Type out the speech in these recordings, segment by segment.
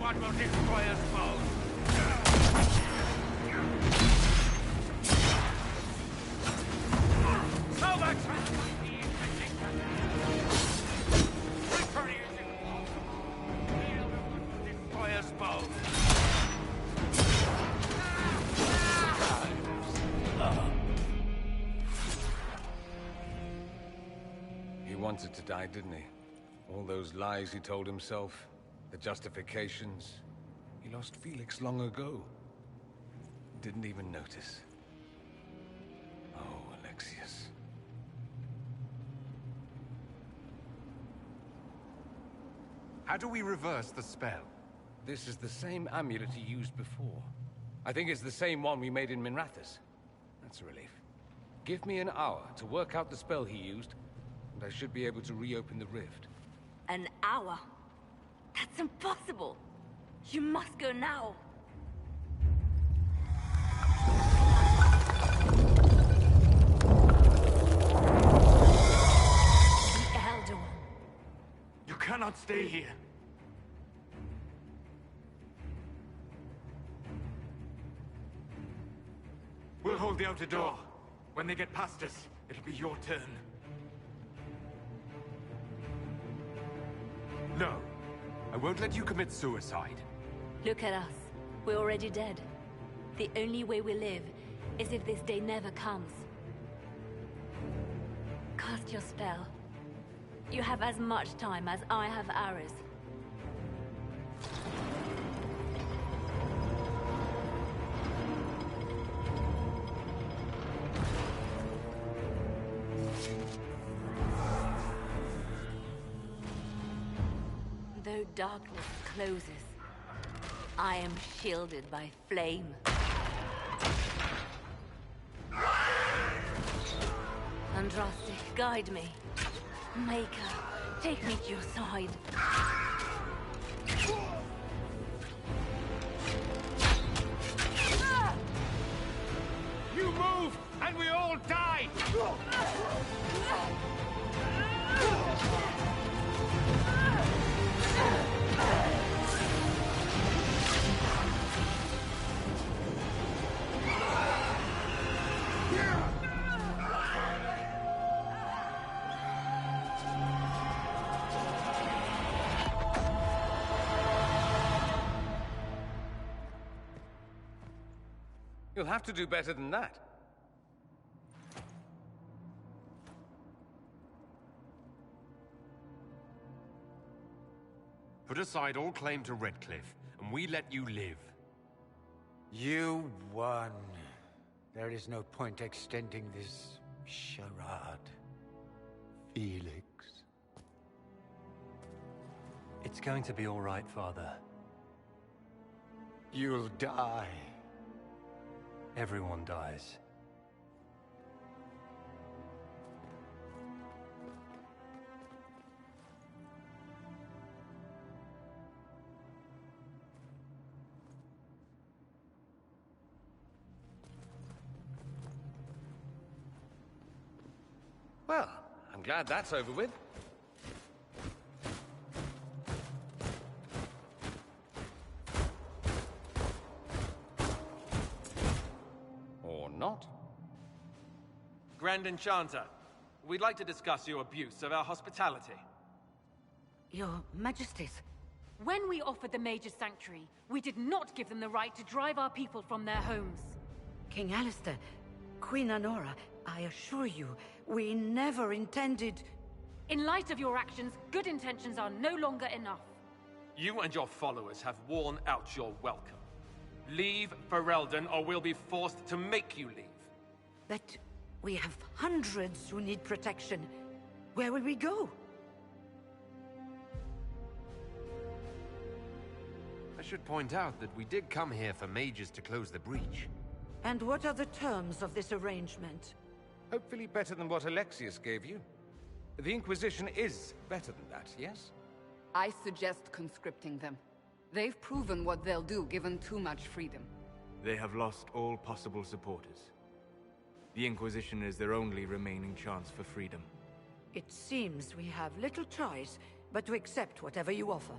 one will destroy us both. So much for the Inquisition. Reproducing the other one will destroy us both. He wanted to die, didn't he? All those lies he told himself, the justifications. He lost Felix long ago. Didn't even notice. Oh, Alexius. How do we reverse the spell? This is the same amulet he used before. I think it's the same one we made in Minrathous. That's a relief. Give me an hour to work out the spell he used, and I should be able to reopen the rift. An hour? That's impossible! You must go now! The Elder One. You cannot stay here. We'll hold the outer door. When they get past us, it'll be your turn. No. I won't let you commit suicide. Look at us. We're already dead. The only way we live is if this day never comes. Cast your spell. You have as much time as I have arrows. Though darkness closes, I am shielded by flame. Andraste, guide me. Maker, take me to your side. You move, and we all die! You'll have to do better than that. Put aside all claim to Redcliffe, and we let you live. You won. There is no point extending this charade. Felix. It's going to be all right, Father. You'll die. Everyone dies. Well, I'm glad that's over with. Or not. Grand Enchanter, we'd like to discuss your abuse of our hospitality. Your Majesties. When we offered the Mage's Sanctuary, we did not give them the right to drive our people from their homes. King Alistair, Queen Anora, I assure you, we never intended... In light of your actions, good intentions are no longer enough. You and your followers have worn out your welcome. Leave Ferelden, or we'll be forced to make you leave. But we have hundreds who need protection. Where will we go? I should point out that we did come here for mages to close the breach. And what are the terms of this arrangement? Hopefully better than what Alexius gave you. The Inquisition is better than that, yes? I suggest conscripting them. They've proven what they'll do given too much freedom. They have lost all possible supporters. The Inquisition is their only remaining chance for freedom. It seems we have little choice but to accept whatever you offer.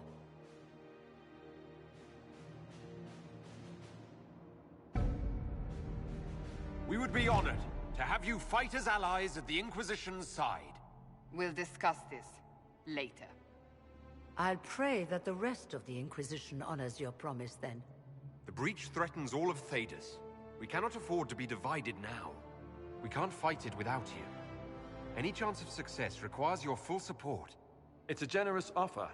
We would be honored to have you fight as allies at the Inquisition's side. We'll discuss this later. I'll pray that the rest of the Inquisition honors your promise then. The breach threatens all of Thedas. We cannot afford to be divided now. We can't fight it without you. Any chance of success requires your full support. It's a generous offer.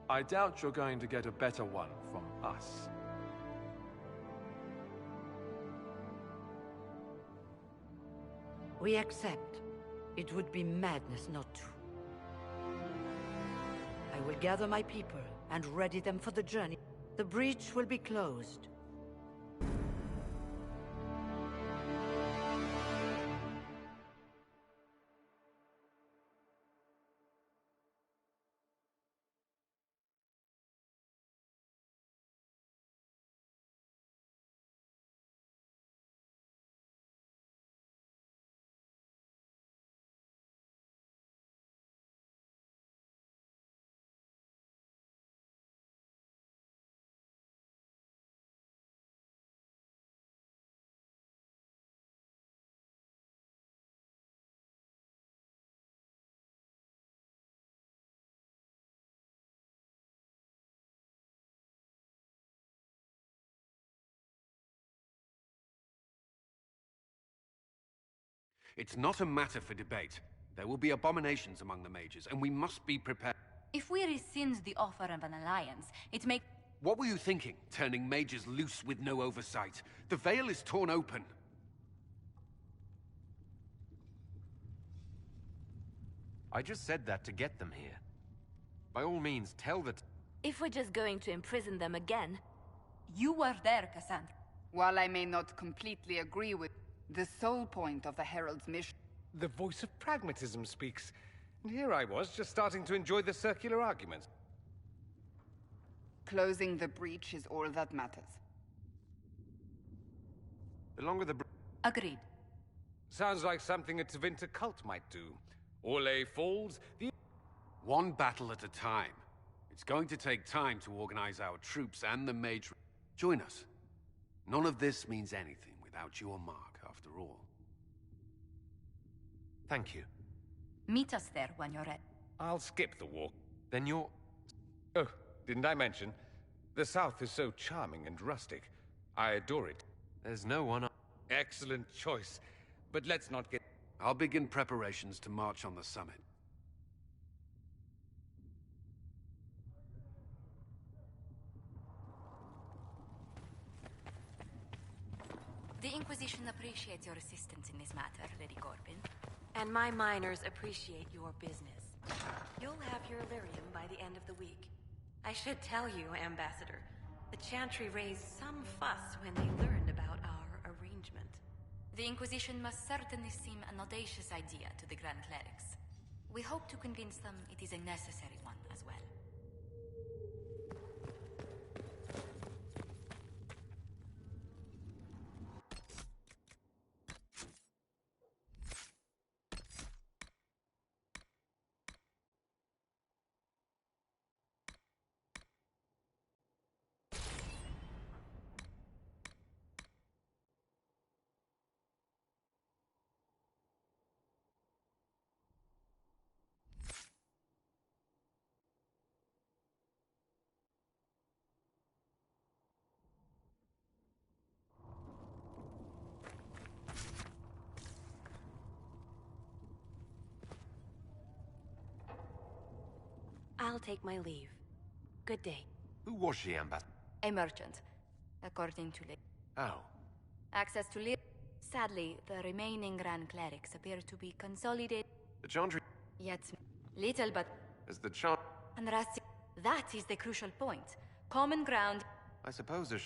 I doubt you're going to get a better one from us. We accept. It would be madness not to. I will gather my people and ready them for the journey. The breach will be closed. It's not a matter for debate. There will be abominations among the mages, and we must be prepared. If we rescind the offer of an alliance, it may... What were you thinking, turning mages loose with no oversight? The veil is torn open. I just said that to get them here. By all means, tell that... If we're just going to imprison them again... You were there, Cassandra. While I may not completely agree with the sole point of the Herald's mission... The voice of pragmatism speaks. And here I was, just starting to enjoy the circular arguments. Closing the breach is all that matters. The longer the... Agreed. Sounds like something a Tevinter cult might do. Orlais falls, the... One battle at a time. It's going to take time to organize our troops and the mage... Join us. None of this means anything without your mark, after all. Thank you. Meet us there when you're ready. I'll skip the walk. Then you're... Oh, didn't I mention? The South is so charming and rustic. I adore it. There's no one... Excellent choice. But let's not get... I'll begin preparations to march on the summit. The Inquisition appreciates your assistance in this matter, Lady Corbin. And my miners appreciate your business. You'll have your Illyrium by the end of the week. I should tell you, Ambassador, the Chantry raised some fuss when they learned about our arrangement. The Inquisition must certainly seem an audacious idea to the Grand Clerics. We hope to convince them it is a necessary one as well. I'll take my leave. Good day. Who was she, Ambassador? A merchant, according to Oh. Access to Sadly, the remaining Grand Clerics appear to be consolidated. The Chantry... Yet little, but... As the Chant... And that is the crucial point. Common ground... I suppose a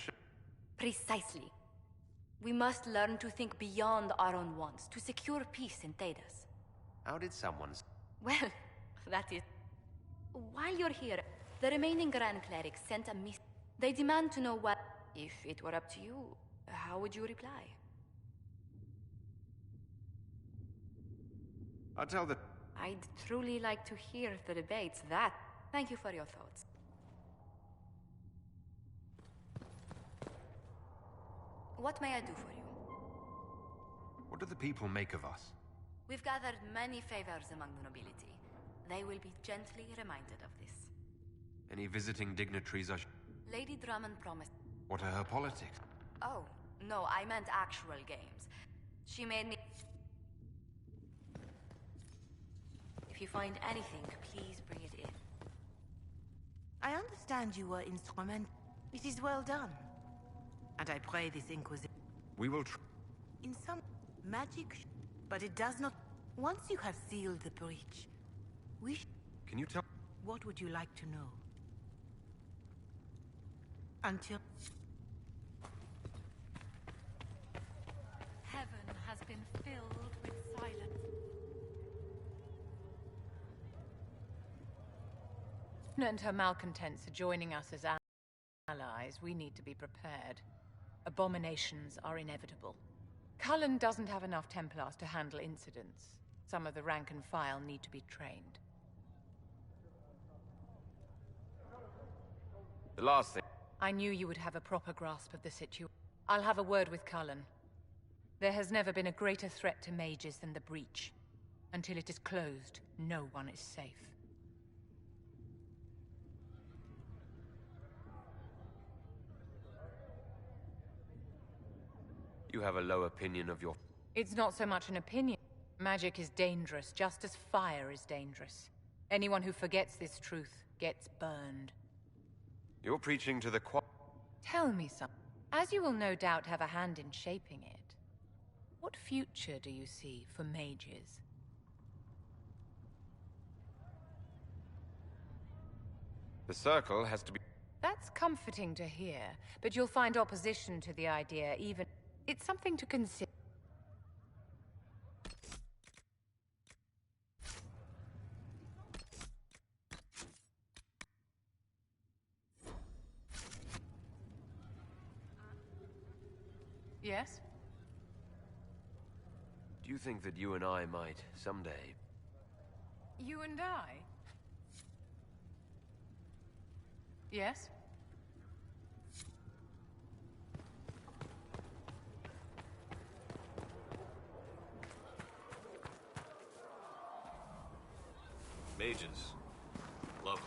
Precisely. We must learn to think beyond our own wants, to secure peace in Thedas. How did someone... Well, that is... While you're here, the remaining Grand Clerics sent a miss... They demand to know what... If it were up to you, how would you reply? I'll tell the... I'd truly like to hear the debates. Thank you for your thoughts. What may I do for you? do the people make of us? We've gathered many favors among the nobility. They will be gently reminded of this. Any visiting dignitaries are... Lady Drummond promised... What are her politics? Oh, no, I meant actual games. She made me... If you find anything, please bring it in. I understand you were instrumental. It is well done. And I pray this Inquisition... We will In some magic... But it does not... Once you have sealed the breach, Can you tell... What would you like to know? Until... Heaven has been filled with silence. And her malcontents are joining us as allies. We need to be prepared. Abominations are inevitable. Cullen doesn't have enough Templars to handle incidents. Some of the rank and file need to be trained. The last thing... I knew you would have a proper grasp of the situation. I'll have a word with Cullen. There has never been a greater threat to mages than the breach. Until it is closed, no one is safe. You have a low opinion of your... It's not so much an opinion. Magic is dangerous, just as fire is dangerous. Anyone who forgets this truth gets burned. You're preaching to the Tell me something. As you will no doubt have a hand in shaping it, what future do you see for mages? The Circle has to be... That's comforting to hear, but you'll find opposition to the idea even... It's something to consider. Yes? Do you think that you and I might, someday... You and I? Yes? Mages. Lovely.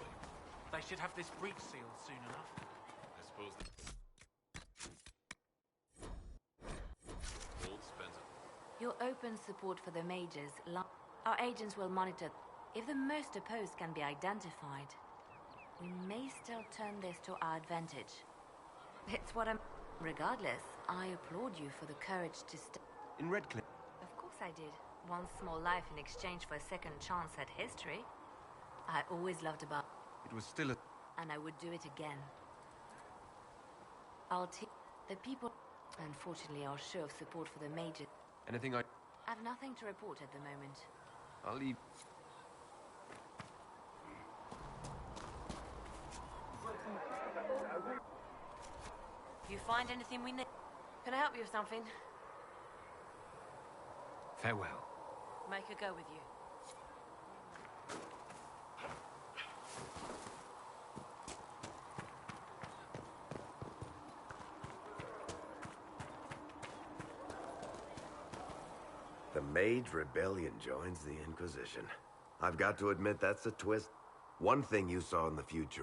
They should have this breach sealed soon enough. I suppose... Old Spencer. Your open support for the mages, our agents will monitor. If the most opposed can be identified, we may still turn this to our advantage. It's what I'm... Regardless, I applaud you for the courage to In Redcliffe? Of course I did. One small life in exchange for a second chance at history. I always loved about... It was still a... And I would do it again. I'll teach the people... Unfortunately, our show of support for the mages... Anything I... I've nothing to report at the moment. I'll leave... You find anything we need? Can I help you with something? Farewell. Make a go with you. The Mage Rebellion joins the Inquisition. I've got to admit, that's a twist. One thing you saw in the future